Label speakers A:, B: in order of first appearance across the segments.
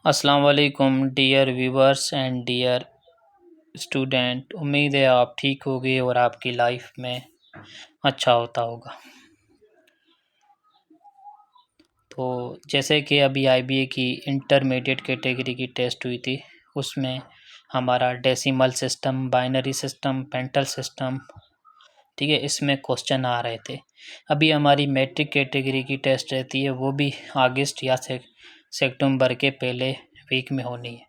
A: अस्सलाम वालेकुम dear viewers and dear student. उम्मीद है आप ठीक होगे और आपकी लाइफ में अच्छा होता होगा। तो जैसे कि अभी आईबीए की इंटरमीडिएट कैटेगरी की टेस्ट हुई थी, उसमें हमारा decimal system, binary system, pental system, ठीक है, इसमें क्वेश्चन आ रहे थे। अभी हमारी मैट्रिक कैटेगरी की टेस्ट रहती है, वो भी अगस्त या सितंबर के पहले वीक में होनी है।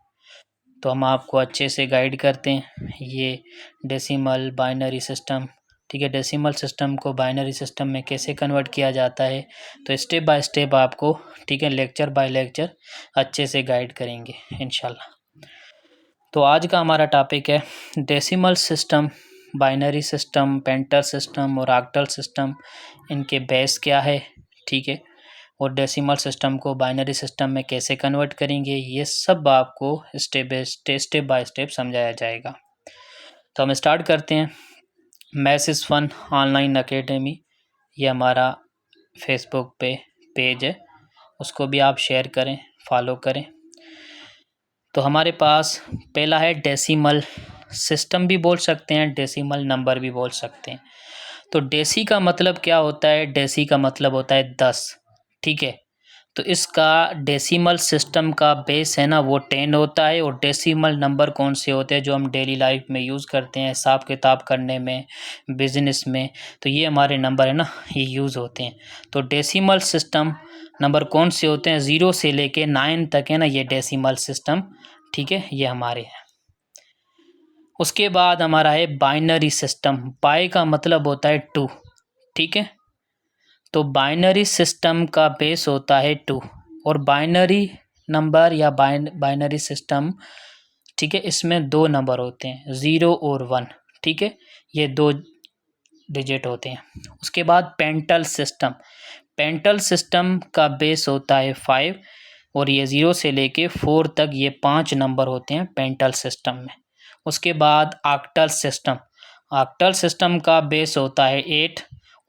A: तो हम आपको अच्छे से गाइड करते हैं ये डेसिमल बाइनरी सिस्टम, ठीक है, डेसिमल सिस्टम को बाइनरी सिस्टम में कैसे कन्वर्ट किया जाता है। तो स्टेप बाय स्टेप आपको, ठीक है, लेक्चर बाय लेक्चर अच्छे से गाइड करेंगे इंशाल्लाह। तो आज का हमारा टॉपिक है decimal system, binary system, pental system और ऑक्टल सिस्टम, इनके बेस क्या है, ठीक है, और डेसिमल सिस्टम को बाइनरी सिस्टम में कैसे कन्वर्ट करेंगे, ये सब आपको स्टेप बाय स्टेप समझाया जाएगा। तो हम स्टार्ट करते हैं। Maths is fun online academy, ये हमारा फेसबुक पे पेज है, उसको भी आप शेयर करें, फॉलो करें। तो हमारे पास पहला है डेसिमल सिस्टम, भी बोल सकते हैं, डेसिमल नंबर भी बोल सकते हैं। तो डेसी का मतलब क्या होता है? डेसी का मतलब होता है 10, ठीक है। तो इसका डेसिमल सिस्टम का बेस है ना, वो 10 होता है। और डेसिमल नंबर कौन से होते हैं जो हम डेली लाइफ में यूज़ करते हैं, हिसाब किताब करने में, बिजनेस में, तो ये हमारे नंबर है ना, ये यूज़ होते हैं। तो डेसिमल सिस्टम नंबर कौन से होते हैं? 0 से लेके 9 तक है ना, ये डेसिमल सिस्टम, ठीक है, ये हमारे हैं। उसके बाद हमारा है बाइनरी सिस्टम। बाई का मतलब होता है 2, ठीक है। तो बाइनरी सिस्टम का बेस होता है 2, और बाइनरी नंबर या बाइनरी सिस्टम, ठीक है, इसमें 2 नंबर होते हैं, 0 और 1, ठीक है, ये 2 डिजिट होते हैं। उसके बाद पेंटल सिस्टम। पेंटल सिस्टम का बेस होता है 5, और ये 0 से लेके 4 तक ये 5 नंबर होते हैं पेंटल सिस्टम में। उसके बाद ऑक्टल सिस्टम। ऑक्टल सिस्टम का बेस होता है 8,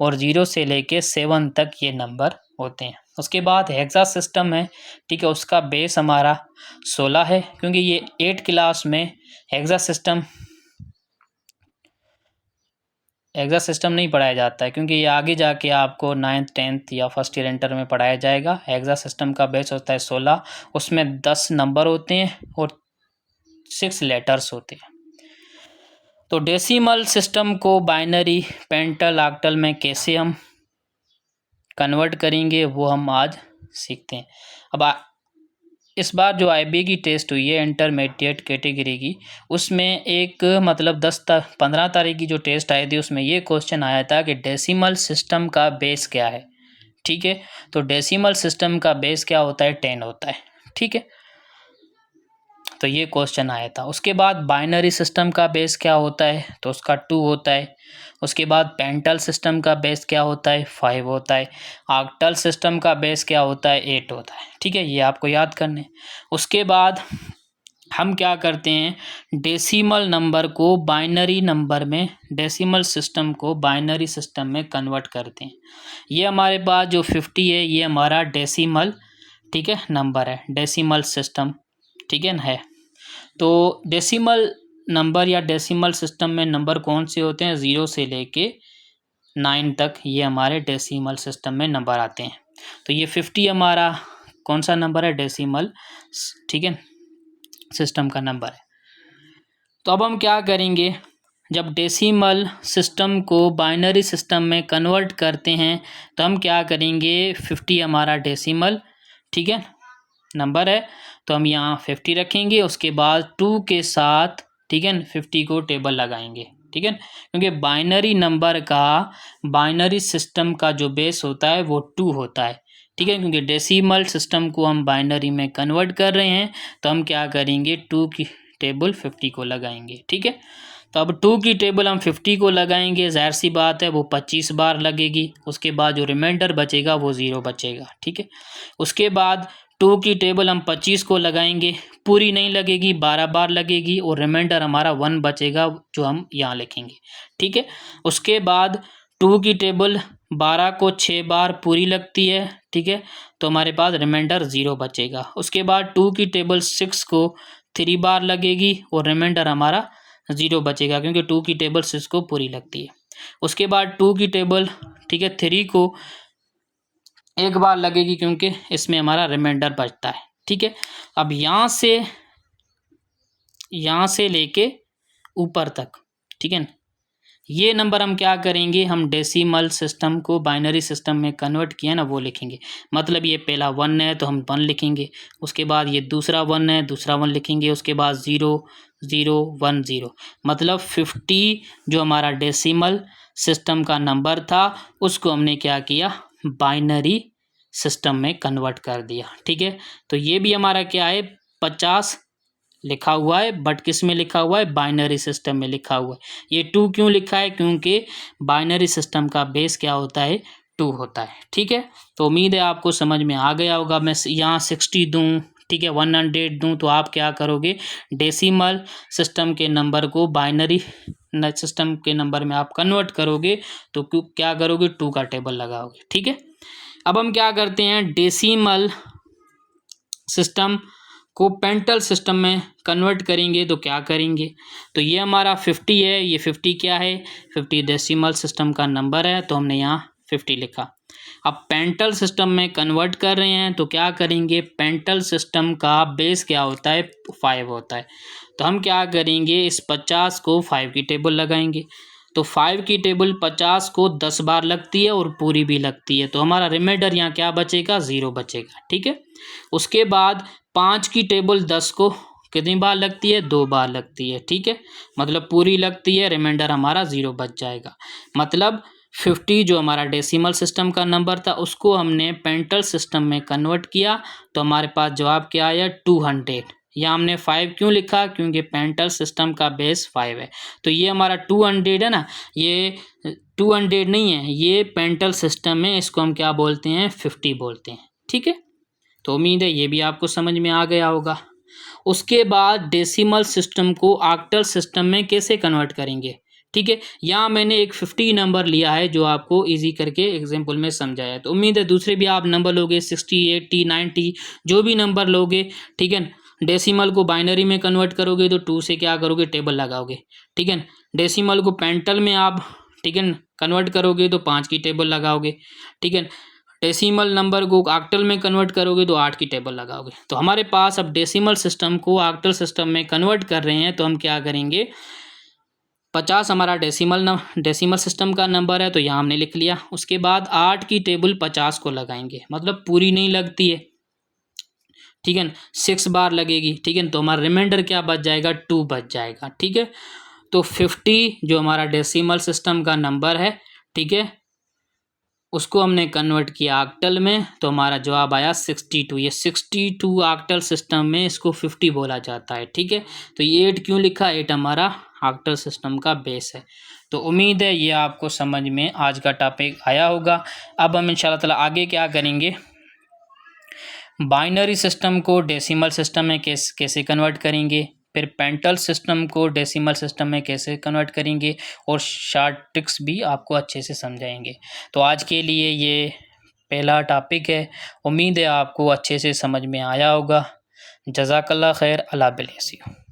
A: और 0 से लेके 7 तक ये नंबर होते हैं। उसके बाद हेक्सा सिस्टम है, ठीक है, उसका बेस हमारा 16 है, क्योंकि ये 8 क्लास में हेक्सा सिस्टम नहीं पढ़ाया जाता है, क्योंकि ये आगे जाके आपको 9th 10th या फर्स्ट ईयर इंटर में पढ़ाया जाएगा। हेक्सा सिस्टम का बेस होता है 16, उसमें 10 नंबर होते हैं और 6 लेटर्स होते हैं। तो डेसिमल सिस्टम को बाइनरी, पेंटल, ऑक्टल में कैसे हम कन्वर्ट करेंगे वो हम आज सीखते हैं। अब इस बार जो आईबी की टेस्ट हुई है इंटरमीडिएट कैटेगरी की, उसमें एक मतलब 15 तारीख की जो टेस्ट आई थी, उसमें ये क्वेश्चन आया था कि डेसिमल सिस्टम का बेस क्या है, ठीक है। तो डेसिमल सिस्टम का बेस क्या होता है? 10 होता है, ठीक है। तो ये क्वेश्चन आया था। उसके बाद बाइनरी सिस्टम का बेस क्या होता है? तो उसका 2 होता है। उसके बाद पेंटल सिस्टम का बेस क्या होता है? 5 होता है। ऑक्टल सिस्टम का बेस क्या होता है? 8 होता है, ठीक है, ये आपको याद करने। उसके बाद हम क्या करते हैं, डेसिमल नंबर को बाइनरी नंबर में, डेसिमल सिस्टम को बाइनरी सिस्टम में कन्वर्ट करते हैं। ये हमारे पास जो 50 है, ये हमारा डेसिमल, ठीक है, नंबर है, डेसिमल सिस्टम, ठीक है ना, है। तो डेसिमल नंबर या डेसिमल सिस्टम में नंबर कौन से होते हैं? 0 से लेके 9 तक ये हमारे डेसिमल सिस्टम में नंबर आते हैं। तो ये 50 हमारा कौन सा नंबर है? डेसिमल, ठीक है, सिस्टम का नंबर है। तो अब हम क्या करेंगे, जब डेसिमल सिस्टम को बाइनरी सिस्टम में कन्वर्ट करते हैं, तो हम क्या करेंगे, 50 हमारा डेसिमल, ठीक है, नंबर है, तो हम यहाँ 50 रखेंगे। उसके बाद 2 के साथ, ठीक है, 50 को टेबल लगाएंगे, ठीक है, क्योंकि बाइनरी नंबर का, बाइनरी सिस्टम का जो बेस होता है वो 2 होता है, ठीक है। क्योंकि डेसिमल सिस्टम को हम बाइनरी में कन्वर्ट कर रहे हैं, तो हम क्या करेंगे, 2 की टेबल 50 को लगाएंगे, ठीक है। तो अब 2 की टेबल हम 50 को लगाएंगे, जाहिर सी बात है वो 25 बार लगेगी। उसके बाद जो रिमाइंडर बचेगा वो 0 बचेगा, ठीक है। उसके बाद 2 की टेबल हम 25 को लगाएंगे, पूरी नहीं लगेगी, 12 बार लगेगी, और रिमाइंडर हमारा 1 बचेगा जो हम यहाँ लिखेंगे, ठीक है। उसके बाद 2 की टेबल 12 को 6 बार पूरी लगती है, ठीक है, तो हमारे पास रिमाइंडर 0 बचेगा। उसके बाद 2 की टेबल 6 को 3 बार लगेगी और रिमाइंडर हमारा 0 बचेगा, क्योंकि 2 की टेबल 6 को पूरी लगती है। उसके बाद 2 की टेबल, ठीक है, 3 को 1 बार लगेगी, क्योंकि इसमें हमारा रिमाइंडर बचता है, ठीक है। अब यहाँ से लेके ऊपर तक, ठीक है ना, ये नंबर हम क्या करेंगे, हम डेसिमल सिस्टम को बाइनरी सिस्टम में कन्वर्ट किया ना, वो लिखेंगे। मतलब ये पहला 1 है तो हम 1 लिखेंगे, उसके बाद ये दूसरा 1 है, दूसरा 1 लिखेंगे, उसके बाद 0 0 1 0। मतलब 50 जो हमारा डेसिमल सिस्टम का नंबर था, उसको हमने क्या किया, बाइनरी सिस्टम में कन्वर्ट कर दिया, ठीक है। तो ये भी हमारा क्या है, 50 लिखा हुआ है, बट किस में लिखा हुआ है, बाइनरी सिस्टम में लिखा हुआ है। ये 2 क्यों लिखा है, क्योंकि बाइनरी सिस्टम का बेस क्या होता है, 2 होता है, ठीक है। तो उम्मीद है आपको समझ में आ गया होगा। मैं यहाँ 60 दूँ, ठीक है, 100 दूँ, तो आप क्या करोगे, डेसिमल सिस्टम के नंबर को बाइनरी सिस्टम के नंबर में आप कन्वर्ट करोगे, तो क्या करोगे, 2 का टेबल लगाओगे, ठीक है। अब हम क्या करते हैं, डेसिमल सिस्टम को पेंटल सिस्टम में कन्वर्ट करेंगे, तो क्या करेंगे, तो ये हमारा 50 है, ये 50 क्या है, 50 डेसिमल सिस्टम का नंबर है, तो हमने यहाँ 50 लिखा। अब पेंटल सिस्टम में कन्वर्ट कर रहे हैं, तो क्या करेंगे, पेंटल सिस्टम का बेस क्या होता है, 5 होता है। तो हम क्या करेंगे, इस 50 को 5 की टेबल लगाएंगे। तो 5 की टेबल 50 को 10 बार लगती है और पूरी भी लगती है, तो हमारा रिमाइंडर यहाँ क्या बचेगा, 0 बचेगा, ठीक है। उसके बाद 5 की टेबल 10 को कितनी बार लगती है, 2 बार लगती है, ठीक है, मतलब पूरी लगती है, रिमाइंडर हमारा 0 बच जाएगा। मतलब 50 जो हमारा डेसिमल सिस्टम का नंबर था, उसको हमने पेंटल सिस्टम में कन्वर्ट किया, तो हमारे पास जवाब क्या आया, 200। यहाँ हमने 5 क्यों लिखा, क्योंकि पेंटल सिस्टम का बेस 5 है। तो ये हमारा 200 है ना, ये 200 नहीं है, ये पेंटल सिस्टम में इसको हम क्या बोलते हैं, 50 बोलते हैं, ठीक है। तो उम्मीद है ये भी आपको समझ में आ गया होगा। उसके बाद डेसिमल सिस्टम को ऑक्टल सिस्टम में कैसे कन्वर्ट करेंगे, ठीक है। यहाँ मैंने एक 50 नंबर लिया है, जो आपको इजी करके एग्जाम्पल में समझाया। तो उम्मीद है दूसरे भी आप नंबर लोगे, 60 80 90 जो भी नंबर लोगे, ठीक है। डेसिमल को बाइनरी में कन्वर्ट करोगे, तो 2 से क्या करोगे, टेबल लगाओगे, ठीक है। डेसिमल को पेंटल में आप, ठीक है, कन्वर्ट करोगे, तो 5 की टेबल लगाओगे, ठीक है। डेसिमल नंबर को ऑक्टल में कन्वर्ट करोगे, तो 8 की टेबल लगाओगे। तो हमारे पास अब डेसिमल सिस्टम को ऑक्टल सिस्टम में कन्वर्ट कर रहे हैं, तो हम क्या करेंगे, 50 हमारा डेसिमल सिस्टम का नंबर है, तो यहाँ हमने लिख लिया। उसके बाद 8 की टेबल 50 को लगाएंगे, मतलब पूरी नहीं लगती है, ठीक है, 6 बार लगेगी, ठीक है। तो हमारा रिमाइंडर क्या बच जाएगा, 2 बच जाएगा, ठीक है। तो 50 जो हमारा डेसिमल सिस्टम का नंबर है, ठीक है, उसको हमने कन्वर्ट किया ऑक्टल में, तो हमारा जवाब आया 62। ये 62 ऑक्टल सिस्टम में इसको 50 बोला जाता है, ठीक है। तो ये 8 क्यों लिखा, 8 हमारा ऑक्टल सिस्टम का बेस है। तो उम्मीद है ये आपको समझ में आज का टॉपिक आया होगा। अब हम इंशाल्लाह ताला आगे क्या करेंगे, बाइनरी सिस्टम को डेसिमल सिस्टम में कैसे कन्वर्ट करेंगे, फिर पेंटल सिस्टम को डेसिमल सिस्टम में कैसे कन्वर्ट करेंगे, और शॉर्ट ट्रिक्स भी आपको अच्छे से समझाएंगे। तो आज के लिए ये पहला टॉपिक है। उम्मीद है आपको अच्छे से समझ में आया होगा। जज़ाकल्लाह खैर, अल्लाह हाफ़िज़।